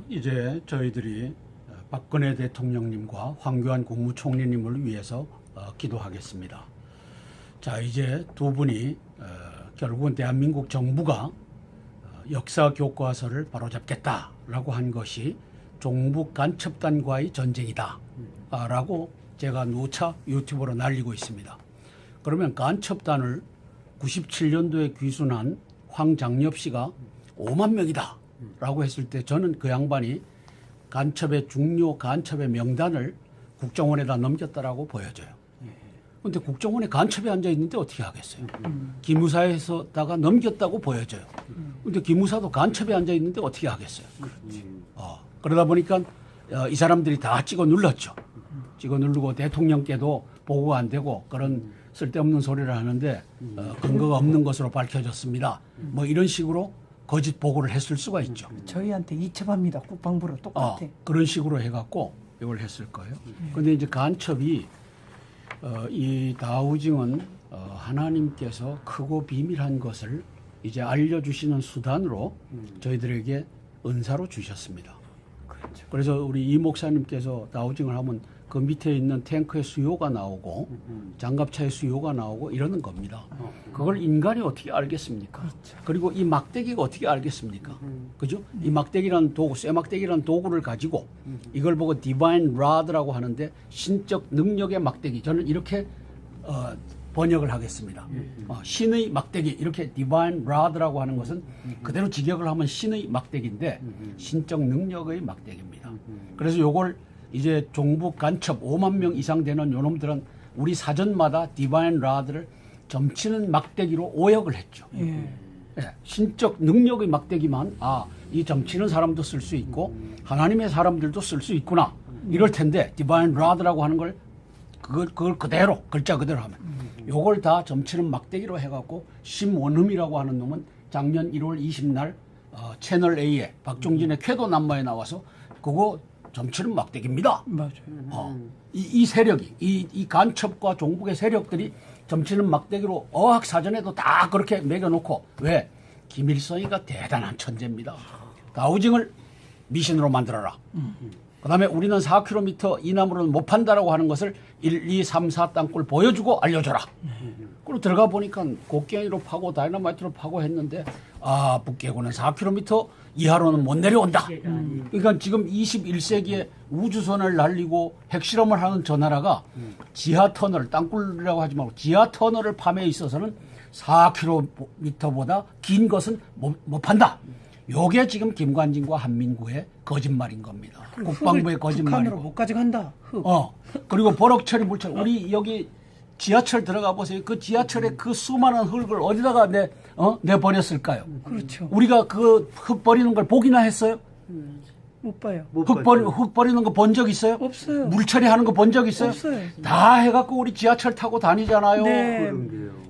이제 저희들이 박근혜 대통령님과 황교안 국무총리님을 위해서 기도하겠습니다. 자, 이제 두 분이 결국은 대한민국 정부가 역사 교과서를 바로잡겠다라고 한 것이 종북 간첩단과의 전쟁이다라고 제가 누차 유튜브로 날리고 있습니다. 그러면 간첩단을 97년도에 귀순한 황장엽 씨가 5만 명이다라고 했을 때 저는 그 양반이 간첩의 중요 간첩의 명단을 국정원에다 넘겼다라고 보여져요. 그런데 국정원에 간첩이 앉아 있는데 어떻게 하겠어요? 기무사에서다가 넘겼다고 보여져요. 그런데 기무사도 간첩이 앉아 있는데 어떻게 하겠어요? 그러다 보니까 이 사람들이 다 찍어 눌렀죠. 찍어 누르고 대통령께도 보고가 안 되고 그런 쓸데없는 소리를 하는데 근거가 없는 것으로 밝혀졌습니다. 뭐 이런 식으로 거짓 보고를 했을 수가 있죠. 저희한테 이첩합니다. 국방부로 똑같아. 그런 식으로 해갖고 이걸 했을 거예요. 그런데 이제 간첩이 이 다우징은 하나님께서 크고 비밀한 것을 이제 알려주시는 수단으로 저희들에게 은사로 주셨습니다. 그렇죠. 그래서 우리 이 목사님께서 다우징을 하면 그 밑에 있는 탱크의 수요가 나오고 장갑차의 수요가 나오고 이러는 겁니다. 그걸 인간이 어떻게 알겠습니까? 그렇죠. 그리고 이 막대기가 어떻게 알겠습니까? 그죠? 이 막대기라는 도구, 쇠막대기라는 도구를 가지고 이걸 보고 디바인 라드라고 하는데 신적 능력의 막대기. 저는 이렇게 번역을 하겠습니다. 신의 막대기, 이렇게 디바인 라드라고 하는 것은 그대로 직역을 하면 신의 막대기인데 신적 능력의 막대기입니다. 그래서 요걸 이제 종북 간첩 5만 명 이상 되는 요놈들은 우리 사전마다 디바인 라드를 점치는 막대기로 오역을 했죠. 예, 신적 능력의 막대기만 이 점치는 사람도 쓸 수 있고 하나님의 사람들도 쓸 수 있구나 이럴 텐데 디바인 라드라고 하는 걸 그걸 그대로 글자 그대로 하면 요걸 다 점치는 막대기로 해갖고 심원흠이라고 하는 놈은 작년 1월 20날 채널 A에 박종진의 쾌도 남마에 나와서 그거 점치는 막대기입니다. 맞아요. 이 세력이 이 간첩과 종북의 세력들이 점치는 막대기로 어학사전에도 다 그렇게 매겨놓고 왜? 김일성이가 대단한 천재입니다. 다우징을 미신으로 만들어라. 그다음에 우리는 4km 이남으로는 못 판다라고 하는 것을 1, 2, 3, 4 땅굴 보여주고 알려줘라. 그리고 들어가 보니까 곡괭이로 파고 다이너마이트로 파고 했는데 북계군은 4km 이하로는 못 내려온다. 그러니까 지금 21세기에 우주선을 날리고 핵실험을 하는 저 나라가 지하 터널, 땅굴이라고 하지 말고 지하 터널을 팜에 있어서는 4km보다 긴 것은 못 판다. 요게 지금 김관진과 한민구의 거짓말인 겁니다. 국방부의 거짓말이고. 북한으로 못 가져간다. 그리고 버럭처리 물처리. 우리 여기 지하철 들어가 보세요. 그 지하철에 그 수많은 흙을 어디다가 내버렸을까요? 그렇죠. 우리가 그 흙 버리는 걸 보기나 했어요? 못 봐요. 흙 버리는 거 본 적 있어요? 없어요. 물처리 하는 거 본 적 있어요? 없어요. 다 해갖고 우리 지하철 타고 다니잖아요. 네.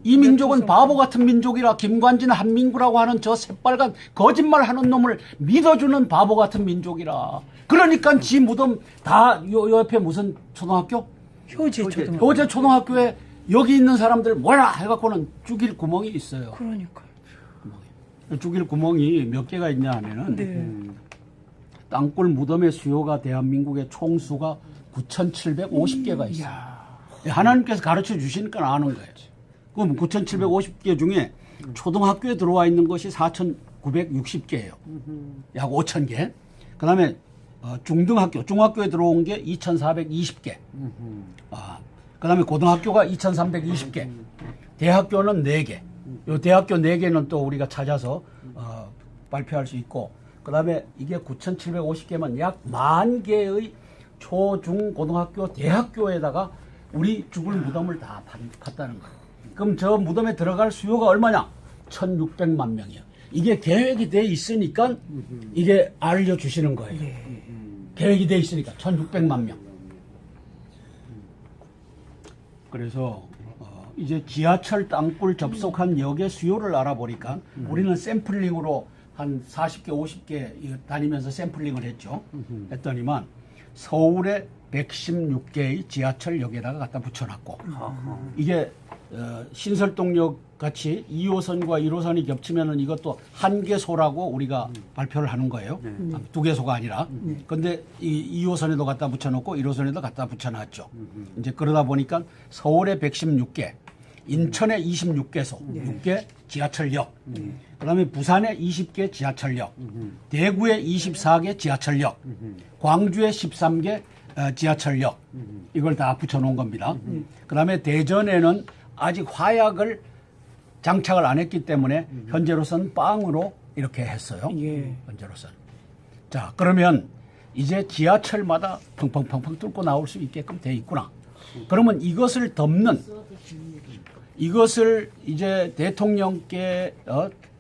이 민족은 바보 같은 민족이라 김관진 한민구라고 하는 저 새빨간 거짓말 하는 놈을 믿어주는 바보 같은 민족이라. 그러니까 지 무덤 다 요 옆에 무슨 초등학교? 효제 초등학교. 어제 초등학교에 여기 있는 사람들 뭐라 해갖고는 죽일 구멍이 있어요. 그러니까. 죽일 구멍이 몇 개가 있냐 하면은 네. 땅굴 무덤의 수요가 대한민국의 총수가 9,750개가 있어요. 하나님께서 가르쳐 주시니까 아는 거예요. 그럼 9,750개 중에 초등학교에 들어와 있는 것이 4,960개예요. 약 5,000개. 그 다음에 중등학교, 중학교에 들어온 게 2,420개. 그 다음에 고등학교가 2,320개. 대학교는 4개. 요 대학교 4개는 또 우리가 찾아서 발표할 수 있고, 그 다음에 이게 9,750개면 약 10,000개의 초, 중, 고등학교, 대학교에다가 우리 죽을 무덤을 다 팠다는 거예요. 그럼 저 무덤에 들어갈 수요가 얼마냐? 1,600만 명이요. 이게 계획이 돼 있으니까 이게 알려주시는 거예요. 계획이 돼 있으니까 1,600만 명. 그래서 이제 지하철 땅굴 접속한 역의 수요를 알아보니까 우리는 샘플링으로 한 40개, 50개 다니면서 샘플링을 했죠. 했더니만 서울에 116개의 지하철역에다가 갖다 붙여놨고 이게 신설동역 같이 2호선과 1호선이 겹치면은 이것도 한개소라고 우리가 발표를 하는 거예요. 두 개소가 아니라. 근데 이 2호선에도 갖다 붙여놓고 1호선에도 갖다 붙여놨죠. 이제 그러다 보니까 서울에 116개, 인천에 26개소, 6개 지하철역, 그다음에 부산에 20개 지하철역, 대구에 24개 지하철역, 광주에 13개 지하철역, 이걸 다 붙여놓은 겁니다. 그다음에 대전에는 아직 화약을 장착을 안 했기 때문에 현재로서는 빵으로 이렇게 했어요. 예. 현재로서는. 자, 그러면 이제 지하철마다 펑펑펑펑 뚫고 나올 수 있게끔 돼 있구나. 그러면 이것을 덮는, 이것을 이제 대통령께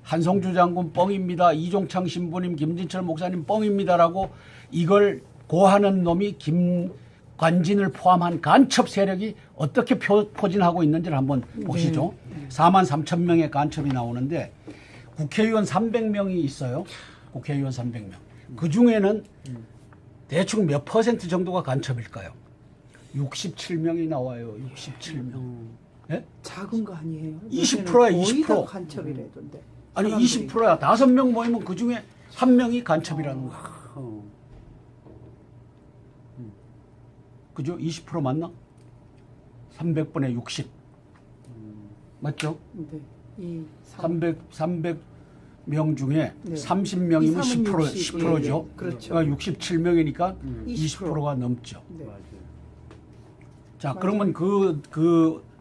한성주 장군 뻥입니다, 이종창 신부님, 김진철 목사님 뻥입니다라고 이걸 고하는 놈이 김관진을 포함한 간첩 세력이 어떻게 포진하고 있는지를 한번 보시죠. 4만 3천 명의 간첩이 나오는데 국회의원 300명이 있어요. 국회의원 300명. 그중에는 대충 몇 퍼센트 정도가 간첩일까요? 67명이 나와요. 67명. 예? 작은 거 아니에요? 20%야, 거의 20%. 다 간첩이라던데. 아니 사람들이. 20%야. 5명 모이면 그중에 1명이 간첩이라는 거야. 그죠? 20% 맞나? 300분의 60. 맞죠? 네. 이 300명 중에 네. 30명이면 2, 3은 10%, 10%죠. 예, 그렇죠. 그러니까 67명이니까 20%. 20%가 넘죠. 네. 자, 그러면 그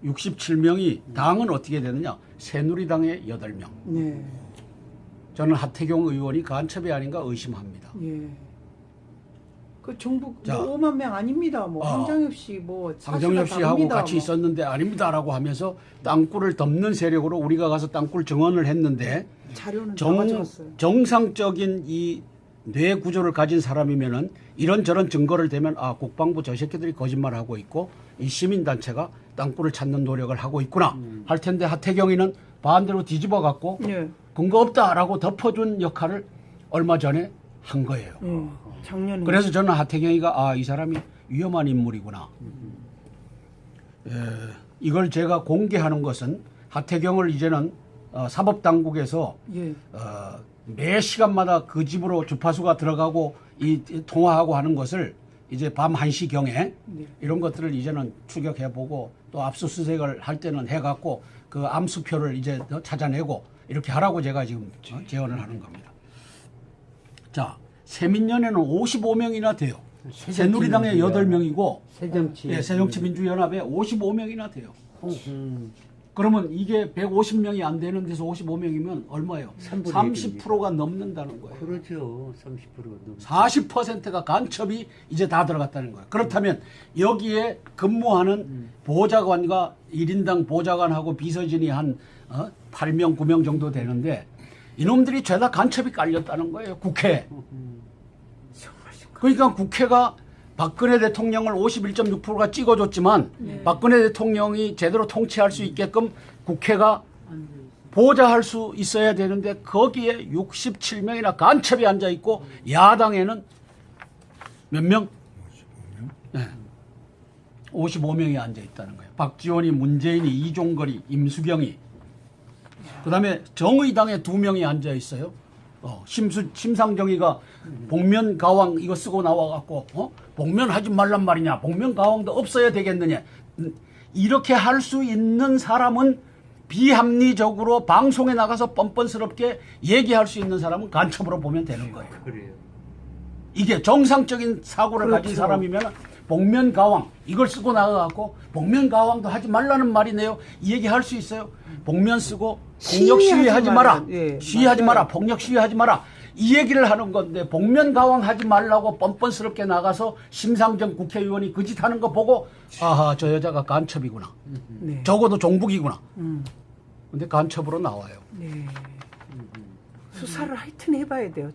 67명이 당은 어떻게 되느냐? 새누리당에 8명. 네. 저는 하태경 의원이 간첩이 아닌가 의심합니다. 예. 그 정부 자. 5만 명 아닙니다. 뭐 황장엽 씨 뭐 황정엽 씨하고 같이 뭐. 있었는데 아닙니다라고 하면서 땅굴을 덮는 세력으로 우리가 가서 땅굴 정원을 했는데 자료는 다 가져갔어요. 정상적인 이 뇌 구조를 가진 사람이면은 이런저런 증거를 대면 아, 국방부 저 새끼들이 거짓말하고 있고 이 시민단체가 땅굴을 찾는 노력을 하고 있구나 할 텐데 하태경이는 반대로 뒤집어 갖고 예. 근거 없다라고 덮어준 역할을 얼마 전에 한 거예요. 예. 작년에 그래서 저는 하태경이가 아, 이 사람이 위험한 인물이구나. 이걸 제가 공개하는 것은 하태경을 이제는 사법당국에서 예. 매 시간마다 그 집으로 주파수가 들어가고 이 통화하고 하는 것을 이제 밤 1시경에 이런 것들을 이제는 추격해보고 또 압수수색을 할 때는 해갖고 그 암수표를 이제 찾아내고 이렇게 하라고 제가 지금 제언을 하는 겁니다. 자, 세민연에는 55명이나 돼요. 새누리당에 8명이고 새정치민주연합에 55명이나 돼요. 그러면 이게 150명이 안 되는 데서 55명이면 얼마예요? 30%가 넘는다는 거예요. 그렇죠. 30%가 넘. 40%가 간첩이 이제 다 들어갔다는 거예요. 그렇다면 여기에 근무하는 보좌관과 1인당 보좌관하고 비서진이 한 8명, 9명 정도 되는데 이놈들이 죄다 간첩이 깔렸다는 거예요. 국회에. 그러니까 국회가 박근혜 대통령을 51.6%가 찍어줬지만 박근혜 대통령이 제대로 통치할 수 있게끔 국회가 보좌할 수 있어야 되는데 거기에 67명이나 간첩이 앉아있고 야당에는 몇 명? 55명이 앉아있다는 거예요. 박지원이, 문재인이, 이종걸이, 임수경이. 그 다음에 정의당에 2명이 앉아있어요. 심상정이가 복면가왕 이거 쓰고 나와갖고 복면하지 말란 말이냐, 복면가왕도 없어야 되겠느냐, 이렇게 할 수 있는 사람은 비합리적으로 방송에 나가서 뻔뻔스럽게 얘기할 수 있는 사람은 간첩으로 보면 되는 거예요. 그래요. 이게 정상적인 사고를 가진 사람이면 복면가왕 이걸 쓰고 나가갖고 복면가왕도 하지 말라는 말이네요, 이 얘기 할 수 있어요. 복면 쓰고 폭력 시위하지 마라, 예, 시위하지 맞아요. 마라, 폭력 시위하지 마라, 이 얘기를 하는 건데 복면가왕 하지 말라고 뻔뻔스럽게 나가서 심상정 국회의원이 그 짓 하는 거 보고 아하, 저 여자가 간첩이구나, 네. 적어도 종북이구나. 근데 간첩으로 나와요. 네. 수사를 하여튼 해봐야 돼요.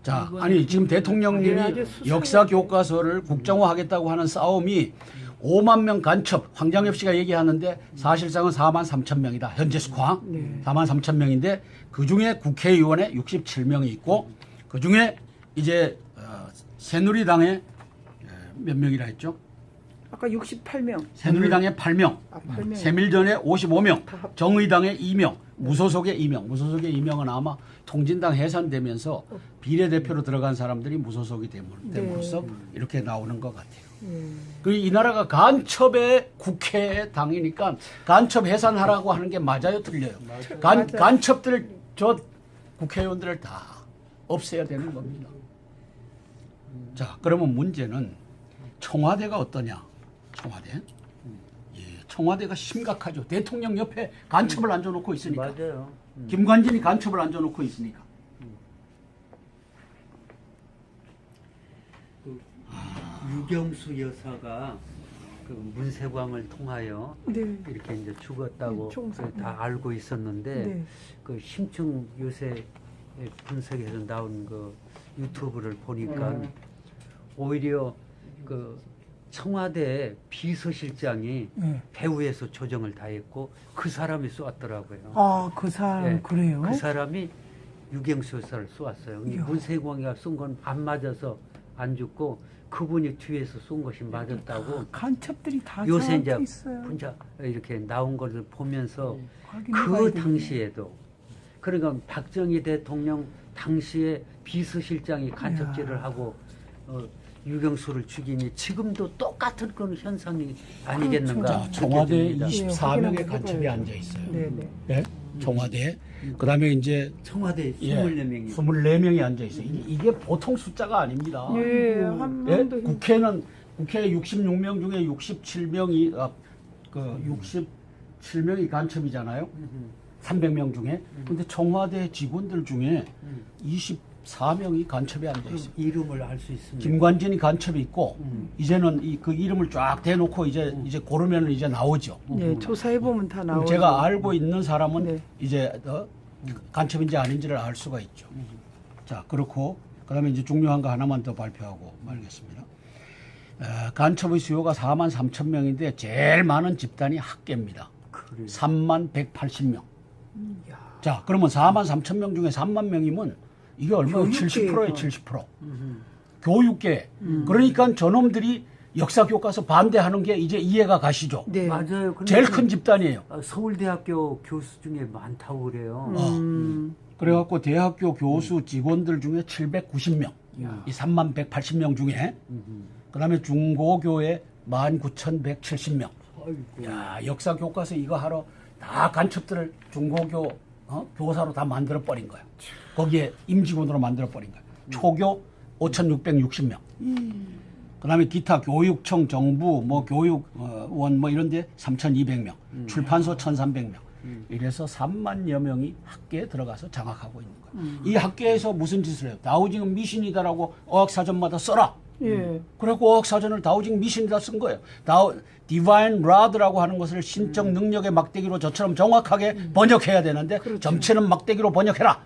자, 아니 지금 대통령님이 아주 수상해. 역사 교과서를 국정화하겠다고 하는 싸움이 5만 명 간첩, 황장엽 씨가 얘기하는데 사실상은 4만 3천 명이다. 현재 수화. 4만 3천 명인데 그중에 국회의원에 67명이 있고 그중에 이제 새누리당에 몇 명이라 했죠? 아까 68명. 새누리당에 8명, 8명. 새밀전에 55명, 다 합- 정의당에 2명, 무소속에 2명. 무소속에 2명은 아마 통진당 해산되면서 비례대표로 들어간 사람들이 무소속이 됨으로써 이렇게 나오는 것 같아요. 그 이 나라가 간첩의 국회 당이니까 간첩 해산하라고 하는 게 맞아요, 틀려요? 맞아요. 간첩들을 저 국회의원들을 다 없애야 되는 겁니다. 자, 그러면 문제는 청와대가 어떠냐? 청와대. 예, 청와대가 심각하죠. 대통령 옆에 간첩을 앉아놓고 있으니까. 맞아요. 김관진이 간첩을 앉아놓고 있으니까. 유경수 여사가 그 문세광을 통하여 네. 이렇게 이제 죽었다고 총선. 다 알고 있었는데 네. 그 심층 요새 분석에서 나온 그 유튜브를 보니까 오히려 그 청와대 비서실장이 네. 배후에서 조정을 다 했고 그 사람이 쏘았더라고요. 아, 그 사람 예, 그래요? 그 사람이 유경수 여사를 쏘았어요. 이야. 문세광이가 쏜 건 안 맞아서 안 죽고 그분이 뒤에서 쏜 것이 맞았다고 간첩들이 다 요새 이제 저한테 있어요. 혼자 이렇게 나온 것을 보면서 확인해봐야 그 되겠네. 당시에도 그러니까 박정희 대통령 당시에 비서실장이 간첩질을 이야. 하고 유경수를 죽이니 지금도 똑같은 그런 현상이 아니겠는가. 그렇죠. 자, 청와대에 느껴집니다. 예, 24명의 확인하고 간첩이 해봐야죠. 앉아 있어요. 네네. 예? 청와대에. 그다음에 이제 청와대 예, 24명이 24명이 앉아 있어요. 이게 보통 숫자가 아닙니다. 예, 한 예? 명도 국회 66명 중에 67명이 그 67명이 간첩이잖아요. 300명 중에. 근데 청와대 직원들 중에 24명이 간첩에 앉아 있어요. 이름을 알 수 있습니다. 김관진이 간첩이 있고 이제는 그 이름을 쫙 대놓고 이제 고르면 이제 나오죠. 네, 조사해 보면 다 그럼 나오죠. 제가 알고 있는 사람은 네. 이제 간첩인지 아닌지를 알 수가 있죠. 자, 그렇고 그다음에 이제 중요한 거 하나만 더 발표하고 말겠습니다. 간첩의 수요가 4만 3천 명인데 제일 많은 집단이 학계입니다. 그래요. 3만 180명. 야, 자, 그러면 4만 3천 명 중에 3만 명이면 이게 얼마예요? 교육계에서. 70%예요, 70%. 교육계. 그러니까 저놈들이 역사 교과서 반대하는 게 이제 이해가 가시죠. 네. 맞아요. 근데 제일 큰 집단이에요. 서울대학교 교수 중에 많다고 그래요. 그래갖고 대학교 교수 직원들 중에 790명, 이 3만 180명 중에, 그 다음에 중고교에 19,170명. 아이고. 야, 역사 교과서 이거 하러 다 간첩들을 중고교 교사로 다 만들어 버린 거야. 거기에 임직원으로 만들어 버린 거야. 초교 5,660명. 그 다음에 기타 교육청, 정부, 뭐 교육원 뭐 이런 데 3,200명. 출판소 1,300명. 이래서 3만여 명이 학계에 들어가서 장악하고 있는 거예요. 이 학계에서 무슨 짓을 해요? 다우징은 미신이다라고 어학사전마다 써라. 예. 그래갖고 어학사전을 다우징 미신이다 쓴 거예요. 디바인 라드라고 하는 것을 신적 능력의 막대기로 저처럼 정확하게 번역해야 되는데 점체는 막대기로 번역해라.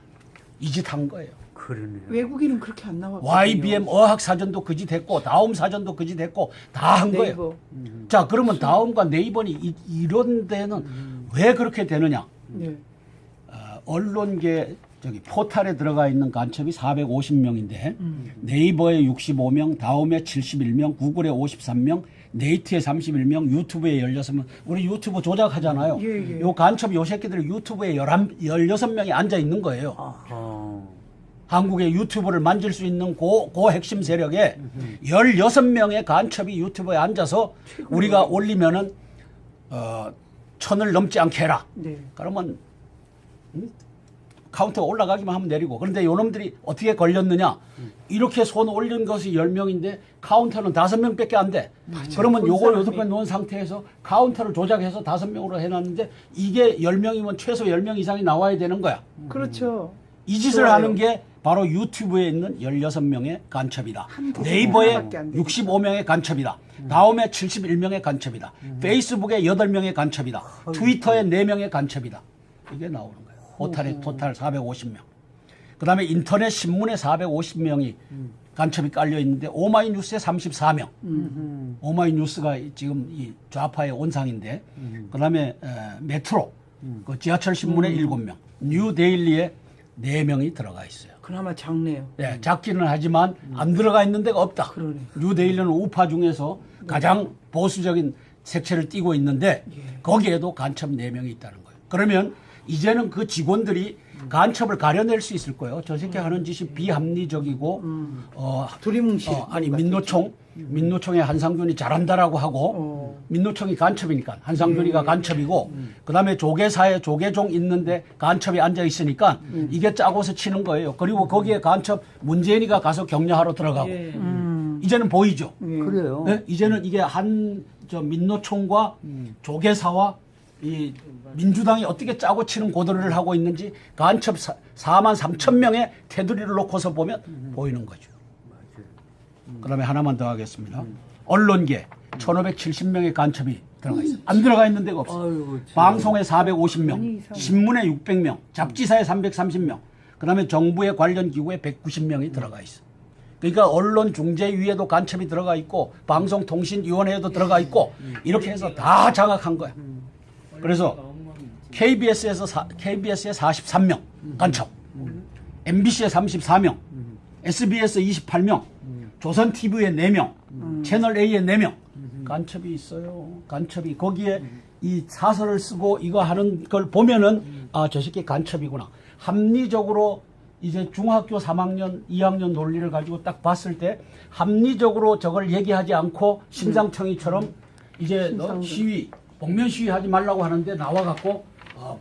이 짓 한 거예요. 그러네요. 외국인은 그렇게 안 나왔거든요. YBM 어학사전도 그 짓 했고 다음 사전도 그 짓 했고 다 한 거예요. 네이버. 자, 그러면 다음과 네이버는 이런 데는 왜 그렇게 되느냐? 네. 언론계 포탈에 들어가 있는 간첩이 450명인데 네이버에 65명, 다음에 71명, 구글에 53명, 네이트에 31명, 유튜브에 16명. 우리 유튜브 조작하잖아요. 예, 예. 요 간첩 요 새끼들 유튜브에 16명이 앉아 있는 거예요. 한국의 유튜브를 만질 수 있는 고 핵심 세력에 16명의 간첩이 유튜브에 앉아서 우리가 올리면은 1,000을 넘지 않게 해라. 네. 그러면 카운터가 올라가기만 하면 내리고. 그런데 요놈들이 어떻게 걸렸느냐? 이렇게 손 올린 것이 10명인데 카운터는 5명밖에 안 돼. 그러면 본 요걸 사람이. 6번 놓은 상태에서 카운터를 조작해서 5명으로 해놨는데 이게 10명이면 최소 10명 이상이 나와야 되는 거야. 그렇죠. 이 짓을 좋아요. 하는 게 바로 유튜브에 있는 16명의 간첩이다. 한 네이버에 하나밖에 안 되니까. 65명의 간첩이다. 다음에 71명의 간첩이다. 페이스북에 8명의 간첩이다. 트위터에 4명의 간첩이다. 이게 나오는 거예요. 토탈 450명. 그 다음에 인터넷 신문에 450명이 간첩이 깔려 있는데 오마이뉴스에 34명. 오마이뉴스가 지금 이 좌파의 온상인데 그 다음에 메트로 그 지하철 신문에 7명. 뉴데일리에 4명이 들어가 있어요. 그나마 작네요. 예, 작기는 하지만 안 들어가 있는 데가 없다. 그러네. 뉴데일리는 우파 중에서 가장 보수적인 색채를 띠고 있는데 거기에도 간첩 4명이 있다는 거예요. 그러면 이제는 그 직원들이 간첩을 가려낼 수 있을 거예요. 저 새끼 하는 짓이 비합리적이고 두리뭉실. 아니 민노총의 한상균이 잘한다라고 하고 민노총이 간첩이니까 한상균이가 간첩이고 그다음에 조계사에 조계종 있는데 간첩이 앉아 있으니까 이게 짜고서 치는 거예요. 그리고 거기에 간첩 문재인이가 가서 격려하러 들어가고 이제는 보이죠. 그래요. 네? 이제는 이게 저 민노총과 조계사와 이 민주당이 어떻게 짜고 치는 고도를 하고 있는지 간첩 4만 3천 명의 테두리를 놓고서 보면 보이는 거죠. 그다음에 하나만 더 하겠습니다. 언론계 1,570명의 간첩이 들어가 있어요. 안 들어가 있는 데가 없어요. 아이고, 참. 방송에 450명, 신문에 600명, 잡지사에 330명, 그다음에 정부의 관련 기구에 190명이 들어가 있어요. 그러니까 언론중재위에도 간첩이 들어가 있고 방송통신위원회에도 들어가 있고 이렇게 해서 다 장악한 거야. 그래서 KBS에 43명 간첩, MBC에 34명, SBS 28명, 조선TV에 4명, 채널A에 4명 간첩이 있어요. 간첩이 거기에 이 사설을 쓰고 이거 하는 걸 보면은 아, 저 새끼 간첩이구나. 합리적으로 이제 중학교 3학년, 2학년 논리를 가지고 딱 봤을 때 합리적으로 저걸 얘기하지 않고 심상청이처럼 이제 너 시위, 복면 시위 하지 말라고 하는데 나와갖고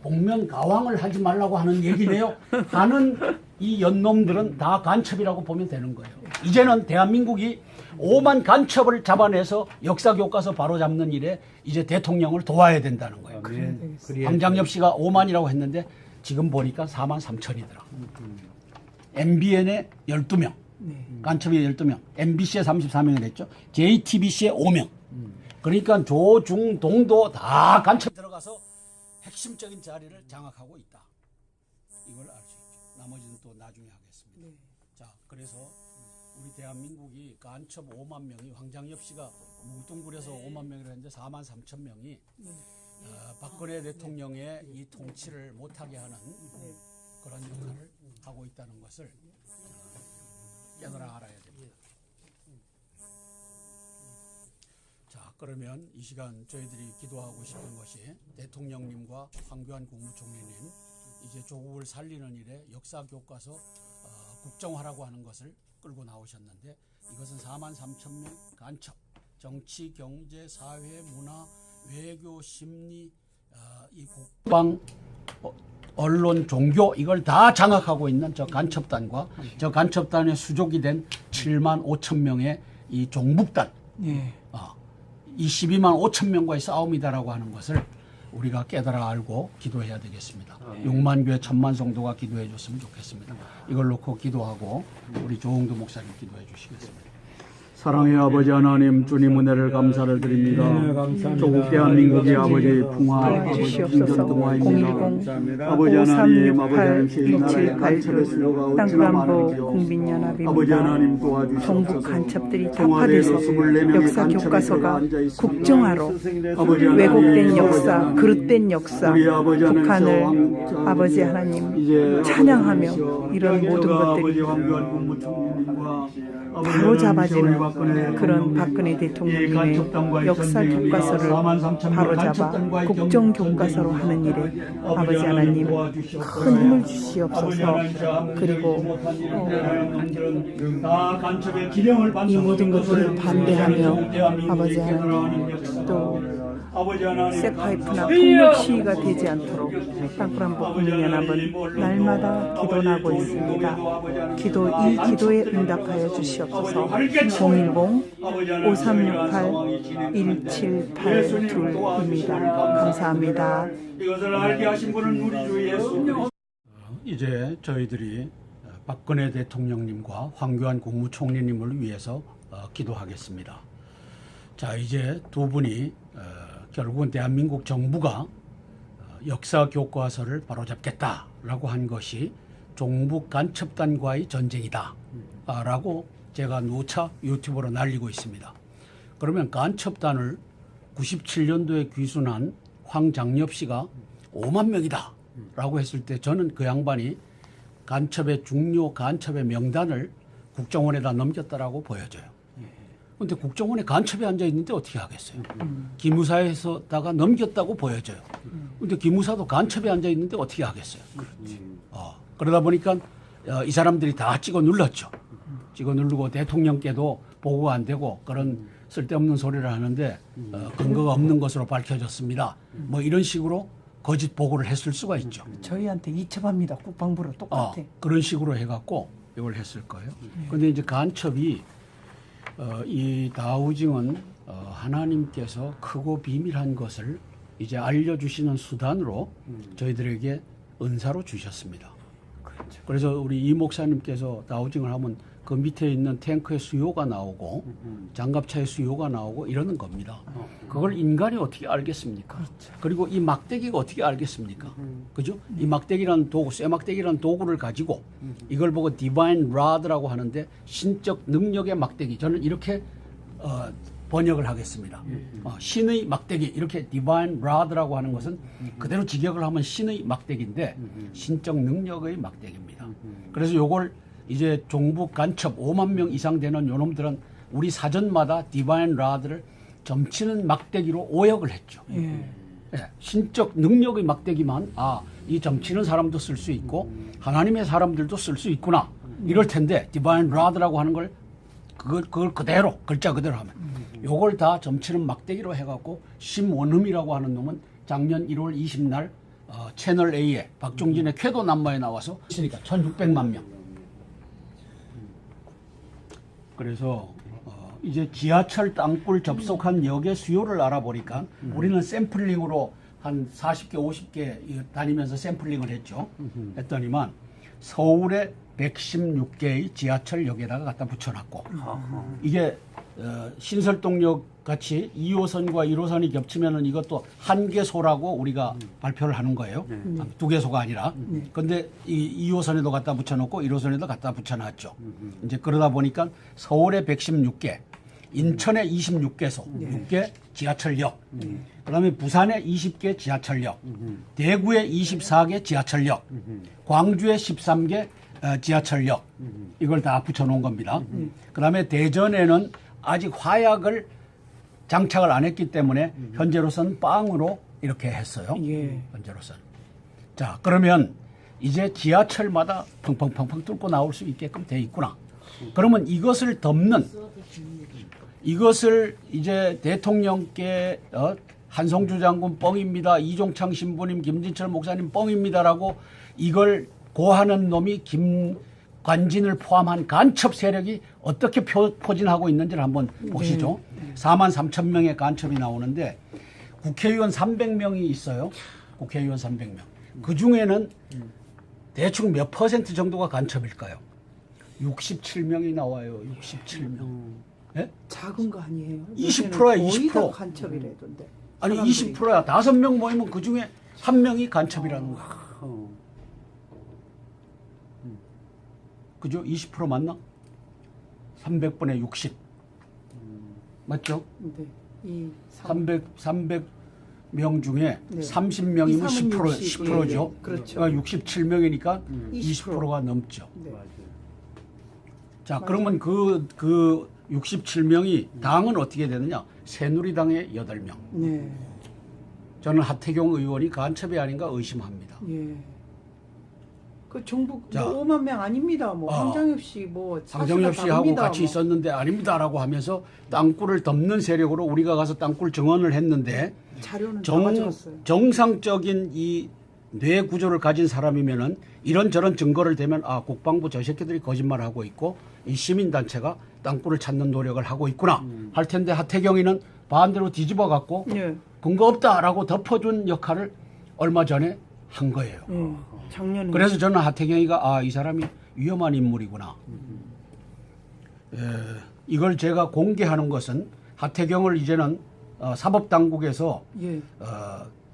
복면 가왕을 하지 말라고 하는 얘기네요. 하는 이 연놈들은 다 간첩이라고 보면 되는 거예요. 이제는 대한민국이 오만 간첩을 잡아내서 역사교과서 바로잡는 일에 이제 대통령을 도와야 된다는 거예요. 황장엽 씨가 5만이라고 했는데 지금 보니까 4만 3천이더라. MBN에 12명, 간첩이 12명, MBC에 34명을 했죠. JTBC에 5명. 그러니까 조중동도 다 간첩 들어가서 핵심적인 자리를 장악하고 있다. 이걸 알 수 있죠. 나머지는 또 나중에 하겠습니다. 자, 그래서 우리 대한민국이 간첩 5만 명이 황장엽 씨가 뭉뚱그려서 5만 명이라 했는데 4만 3천 명이 박근혜 대통령의 이 통치를 못하게 하는 그런 역할을 하고 있다는 것을 깨달아 알아야 됩니다. 자, 그러면 이 시간 저희들이 기도하고 싶은 것이 대통령님과 황교안 국무총리님 이제 조국을 살리는 일에 역사교과서 국정화라고 하는 것을 끌고 나오셨는데 이것은 4만 3천 명 간첩, 정치, 경제, 사회, 문화, 외교, 심리, 이 국방, 언론, 종교 이걸 다 장악하고 있는 저 간첩단과 저 간첩단의 수족이 된 7만 5천 명의 이 종북단 이 12만 5천 명과의 싸움이다라고 하는 것을 우리가 깨달아 알고 기도해야 되겠습니다. 6만 교회 1,000만 성도가 기도해 줬으면 좋겠습니다. 이걸 놓고 기도하고 우리 조홍도 목사님 기도해 주시겠습니다. 사랑의 아버지 하나님 주님 은혜를 감사를 드립니다. 조국 대한민국의 아버지 풍화 주시옵소서. 아버지 하나님 아버지 하나님 010-5281-1782 땅그란보 국민연합입니다. 정부 간첩들이 타파돼서 역사 교과서가 국정화로 왜곡된 역사, 그릇된 역사, 북한을 아버지 하나님 찬양하며 이런 모든 것들이 바로 잡아지는 그런 박근혜 대통령님의 역사 교과서를 바로잡아 국정 교과서로 하는 일에 아버지 하나님 큰 힘을 주시옵소서. 그리고 이 모든 것들을 반대하며 아버지 하나님 또 쇠파이프나 폭력 시위가 되지 않도록 땅그란보 국민연합은 날마다 기도하고 있습니다. 이 기도에 응답하여 주시옵소서. 010-5368-1782입니다. 감사합니다. 이것을 알게 하신 분은 우리 주 예수. 이제 저희들이 박근혜 대통령님과 황교안 국무총리님을 위해서 기도하겠습니다. 자, 이제 두 분이 결국은 대한민국 정부가 역사 교과서를 바로잡겠다라고 한 것이 종북 간첩단과의 전쟁이다라고 제가 누차 유튜브로 날리고 있습니다. 그러면 간첩단을 97년도에 귀순한 황장엽 씨가 5만 명이다라고 했을 때 저는 그 양반이 간첩의 중요 간첩의 명단을 국정원에다 넘겼다라고 보여져요. 그런데 국정원에 간첩이 앉아 있는데 어떻게 하겠어요? 기무사에서다가 넘겼다고 보여져요. 그런데 기무사도 간첩이 앉아 있는데 어떻게 하겠어요? 그러다 보니까 이 사람들이 다 찍어 눌렀죠. 찍어 누르고 대통령께도 보고가 안 되고 그런 쓸데없는 소리를 하는데 근거가 없는 것으로 밝혀졌습니다. 뭐 이런 식으로 거짓 보고를 했을 수가 있죠. 저희한테 이첩합니다. 국방부로 똑같아. 그런 식으로 해갖고 이걸 했을 거예요. 그런데 이제 간첩이 이 다우징은 하나님께서 크고 비밀한 것을 이제 알려주시는 수단으로 저희들에게 은사로 주셨습니다. 그래서 우리 이 목사님께서 다우징을 하면 그 밑에 있는 탱크의 수요가 나오고 장갑차의 수요가 나오고 이러는 겁니다. 그걸 인간이 어떻게 알겠습니까? 그리고 이 막대기가 어떻게 알겠습니까? 그죠? 이 막대기라는 도구, 쇠막대기라는 도구를 가지고 이걸 보고 디바인 라드라고 하는데 신적 능력의 막대기. 저는 이렇게 번역을 하겠습니다. 신의 막대기, 이렇게 디바인 라드라고 하는 것은 그대로 직역을 하면 신의 막대기인데 신적 능력의 막대기입니다. 그래서 요걸 이제 종북 간첩 5만 명 이상 되는 요놈들은 우리 사전마다 디바인 라드를 점치는 막대기로 오역을 했죠. 예, 신적 능력의 막대기만 이 점치는 사람도 쓸 수 있고 하나님의 사람들도 쓸 수 있구나 이럴 텐데 디바인 라드라고 하는 걸 그걸 그대로 글자 그대로 하면 요걸 다 점치는 막대기로 해갖고 심원음이라고 하는 놈은 작년 1월 20날 채널 A에 박종진의 쾌도 남마에 나와서 있으니까 1600만 명. 그래서 이제 지하철 땅굴 접속한 역의 수요를 알아보니까 우리는 샘플링으로 한 40개, 50개 다니면서 샘플링을 했죠. 했더니만 서울에 116개의 지하철역에다가 갖다 붙여놨고 이게 신설동역 같이 2호선과 1호선이 겹치면은 이것도 한개소라고 우리가 발표를 하는 거예요. 두 개소가 아니라. 근데 이 2호선에도 갖다 붙여놓고 1호선에도 갖다 붙여놨죠. 이제 그러다 보니까 서울에 116개, 인천에 26개소, 6개 지하철역, 그다음에 부산에 20개 지하철역, 대구에 24개 지하철역, 광주에 13개 지하철역, 이걸 다 붙여놓은 겁니다. 그다음에 대전에는 아직 화약을 장착을 안 했기 때문에 현재로서는 빵으로 이렇게 했어요. 현재로서는. 자, 그러면 이제 지하철마다 펑펑펑펑 뚫고 나올 수 있게끔 돼 있구나. 그러면 이것을 덮는, 이것을 이제 대통령께 한성주 장군 뻥입니다, 이종창 신부님, 김진철 목사님 뻥입니다라고 이걸 고하는 놈이 김관진을 포함한 간첩 세력이 어떻게 포진하고 있는지를 한번 보시죠. 4만 3천 명의 간첩이 나오는데 국회의원 300명이 있어요. 국회의원 300명. 그 중에는 대충 몇 퍼센트 정도가 간첩일까요? 67명이 나와요. 67명. 네? 작은 거 아니에요? 20%야, 거의 20%. 다 간첩이라던데. 아니 사람들이. 20%야. 5명 모이면 그 중에 1명이 간첩이라는 거야. 그죠? 20% 맞나? 300분의 60. 맞죠? 네. 300명 중에 네. 30명이면 10%죠. 예, 그렇죠. 67명이니까 20%. 20%가 넘죠. 네. 자, 그러면 그 67명이 당은 어떻게 되느냐? 새누리당의 8명. 네. 저는 하태경 의원이 간첩이 아닌가 의심합니다. 예. 그 종북 자. 5만 명 아닙니다. 뭐 황장엽 씨 뭐 황정엽 씨하고 같이 있었는데 아닙니다라고 하면서 땅굴을 덮는 세력으로 우리가 가서 땅굴 정원을 했는데 자료는 다 가져갔어요. 정상적인 이 뇌 구조를 가진 사람이면은 이런저런 증거를 대면 국방부 저 새끼들이 거짓말을 하고 있고 이 시민단체가 땅굴을 찾는 노력을 하고 있구나 할 텐데 하태경이는 반대로 뒤집어 갖고 예. 근거 없다라고 덮어준 역할을 얼마 전에 한 거예요. 작년에. 그래서 저는 하태경이가 이 사람이 위험한 인물이구나. 이걸 제가 공개하는 것은 하태경을 이제는 사법당국에서 예.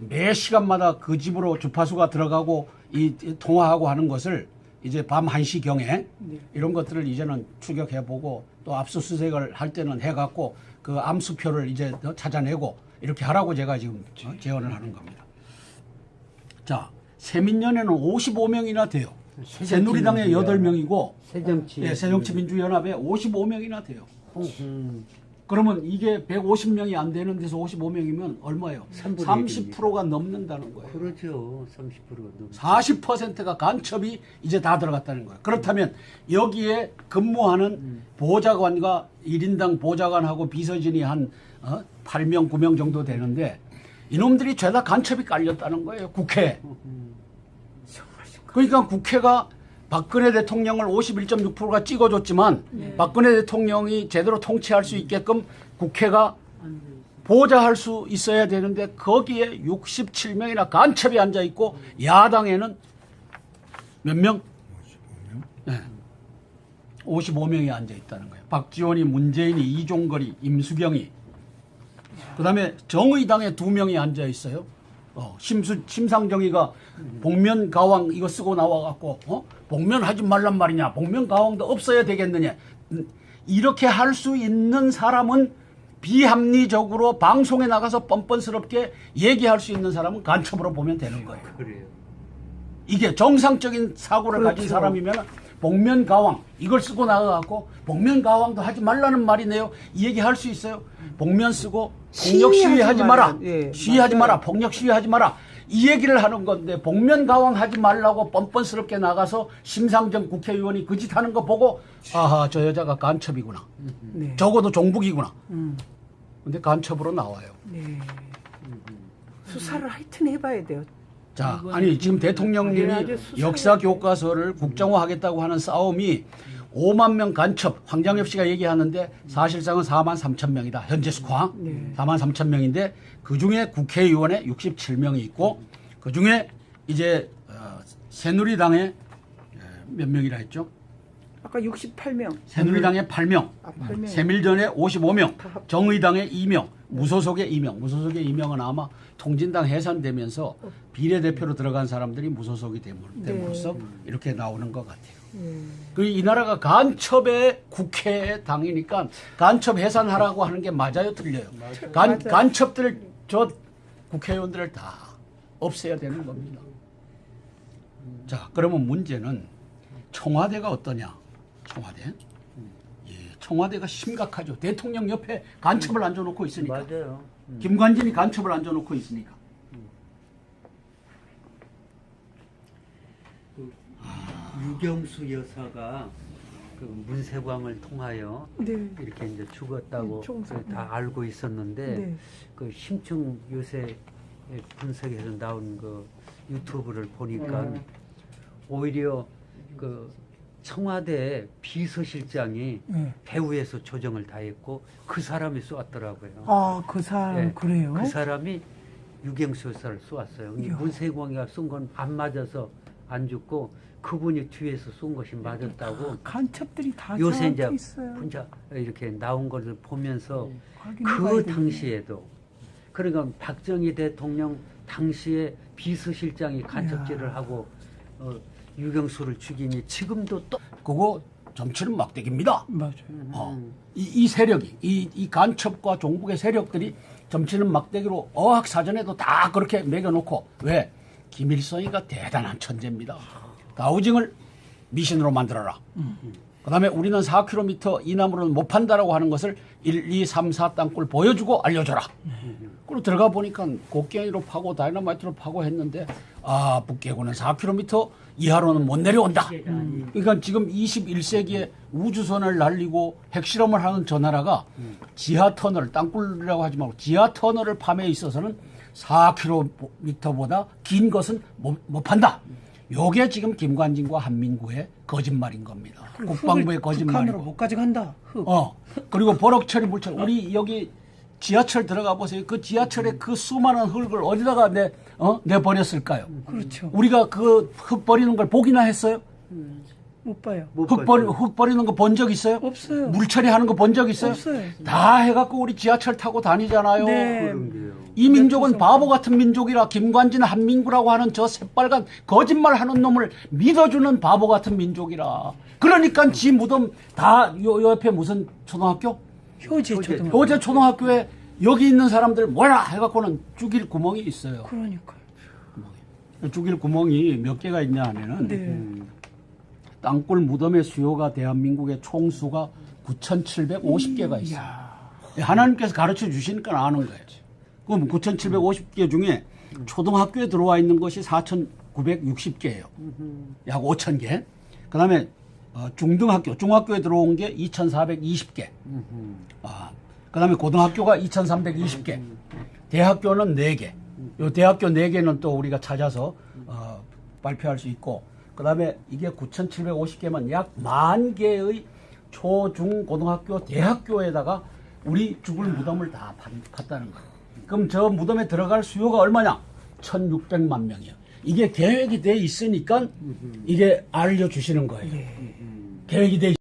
매 시간마다 그 집으로 주파수가 들어가고 이 통화하고 하는 것을 이제 밤 1시경에 이런 것들을 이제는 추격해보고 또 압수수색을 할 때는 해갖고 그 암수표를 이제 찾아내고 이렇게 하라고 제가 지금 제언을 하는 겁니다. 자, 세민연에는 55명이나 돼요. 새누리당에 8명이고 새정치. 예, 새정치민주연합에 55명이나 돼요. 음. 그러면 이게 150명이 안 되는 데서 55명이면 얼마예요? 30%가 넘는다는 거예요. 그렇죠. 30%가 넘. 40%가 간첩이 이제 다 들어갔다는 거예요. 그렇다면 여기에 근무하는 보좌관과 1인당 보좌관하고 비서진이 한 8명, 9명 정도 되는데 이놈들이 죄다 간첩이 깔렸다는 거예요. 국회에. 그러니까 국회가 박근혜 대통령을 51.6%가 찍어줬지만 박근혜 대통령이 제대로 통치할 수 있게끔 국회가 보좌할 수 있어야 되는데 거기에 67명이나 간첩이 앉아 있고 야당에는 몇 명? 55명이 앉아 있다는 거예요. 박지원이, 문재인이, 이종걸이, 임수경이, 그다음에 정의당에 2명이 앉아 있어요. 심상정이가 복면 가왕 이거 쓰고 나와갖고 복면 하지 말란 말이냐, 복면 가왕도 없어야 되겠느냐, 이렇게 할 수 있는 사람은 비합리적으로 방송에 나가서 뻔뻔스럽게 얘기할 수 있는 사람은 간첩으로 보면 되는 거예요. 그래요. 이게 정상적인 사고를 가진 그렇죠. 사람이면 복면 가왕 이걸 쓰고 나가갖고 복면 가왕도 하지 말라는 말이네요. 이 얘기 할 수 있어요. 복면 쓰고 폭력 시위하지 마라. 예, 시위하지 맞아요. 마라. 폭력 시위하지 마라. 이 얘기를 하는 건데 복면 가왕 하지 말라고 뻔뻔스럽게 나가서 심상정 국회의원이 그 짓 하는 거 보고 아하 저 여자가 간첩이구나. 네. 적어도 종북이구나. 근데 간첩으로 나와요. 네. 수사를 하여튼 해봐야 돼요. 자, 아니 지금 대통령님이 그래야지 수사해야 역사 돼. 교과서를 국정화하겠다고 하는 싸움이 5만 명 간첩, 황장엽 씨가 얘기하는데 사실상은 4만 3천 명이다. 현재 수화. 네. 4만 3천 명인데 그중에 국회의원에 67명이 있고 그중에 이제 새누리당에 몇 명이라 했죠? 아까 68명. 새누리당에 8명, 8명. 새밀전에 55명, 다 합- 정의당에 2명, 무소속에 2명. 무소속에 2명은 아마 통진당 해산되면서 비례대표로 들어간 사람들이 무소속이 됨으로써 이렇게 나오는 것 같아요. 그 이 나라가 간첩의 국회 당이니까 간첩 해산하라고 하는 게 맞아요, 틀려요? 맞아요. 간첩들 저 국회의원들을 다 없애야 되는 겁니다. 자, 그러면 문제는 청와대가 어떠냐? 청와대. 예, 청와대가 심각하죠. 대통령 옆에 간첩을 앉아놓고 있으니까. 맞아요. 김관진이 간첩을 앉아놓고 있으니까. 유경수 여사가 그 문세광을 통하여 네. 이렇게 이제 죽었다고 총선. 다 알고 있었는데 네. 그 심층 요새 분석에서 나온 그 유튜브를 보니까 오히려 그 청와대 비서실장이 네. 배후에서 조정을 다 했고 그 사람이 쏘았더라고요. 아, 그 사람 예, 그래요? 그 사람이 유경수 여사를 쏘았어요. 근데 이야. 문세광이가 쏜 건 안 맞아서 안 죽고 그분이 뒤에서 쏜 것이 맞았다고 간첩들이 다 요새 이제 저한테 있어요. 혼자 이렇게 나온 것을 보면서 확인해봐야 그 되겠네. 당시에도 그러니까 박정희 대통령 당시에 비서실장이 간첩질을 이야. 하고 유경수를 죽이니 지금도 또 그거 정치는 막대기입니다. 맞아요. 이 세력이, 이 간첩과 종북의 세력들이 정치는 막대기로 어학사전에도 다 그렇게 매겨놓고, 왜? 김일성이가 대단한 천재입니다. 가우징을 미신으로 만들어라. 그 다음에 우리는 4km 이남으로는 못 판다라고 하는 것을 1, 2, 3, 4 땅굴 보여주고 알려줘라. 그리고 들어가 보니까 곡괭이로 파고 다이너마이트로 파고 했는데, 아, 북계군은 4km 이하로는 못 내려온다. 그러니까 지금 21세기에 우주선을 날리고 핵실험을 하는 저 나라가 지하 터널, 땅굴이라고 하지 말고 지하 터널을 팜에 있어서는 4km보다 긴 것은 못 판다. 요게 지금 김관진과 한민구의 거짓말인 겁니다. 국방부의 북한으로 거짓말이고. 못 가져간다. 흑. 그리고 버럭처리 물처리. 우리 여기 지하철 들어가 보세요. 그 지하철에 그 수많은 흙을 어디다가 내버렸을까요? 그렇죠. 우리가 그 흙 버리는 걸 보기나 했어요? 못 봐요. 못 흙 봤죠. 버리는 거 본 적 있어요? 없어요. 물처리 하는 거 본 적 있어요? 없어요. 다 해갖고 우리 지하철 타고 다니잖아요. 네. 그런 게요. 이 민족은 바보 같은 민족이라 김관진 한민구라고 하는 저 새빨간 거짓말 하는 놈을 믿어주는 바보 같은 민족이라. 그러니까 지 무덤 다 요 옆에 무슨 초등학교? 효제 효제. 초등학교. 어제 초등학교에 여기 있는 사람들 뭐라 해갖고는 죽일 구멍이 있어요. 그러니까요. 죽일 구멍이 몇 개가 있냐 하면은 네. 땅굴 무덤의 수요가 대한민국의 총수가 9,750개가 있어요. 하나님께서 가르쳐 주시니까 아는 거예요. 그럼 9,750개 중에 초등학교에 들어와 있는 것이 4,960개예요. 약 5,000개. 그 다음에 중등학교, 중학교에 들어온 게 2,420개. 그 다음에 고등학교가 2,320개. 대학교는 4개. 요 대학교 4개는 또 우리가 찾아서 발표할 수 있고, 그 다음에 이게 9,750개면 약 10,000개의 초, 중, 고등학교, 대학교에다가 우리 죽을 무덤을 다 팠다는 거예요. 그럼 저 무덤에 들어갈 수요가 얼마냐? 1,600만 명이요. 이게 계획이 돼 있으니까 이게 알려주시는 거예요. 계획이 돼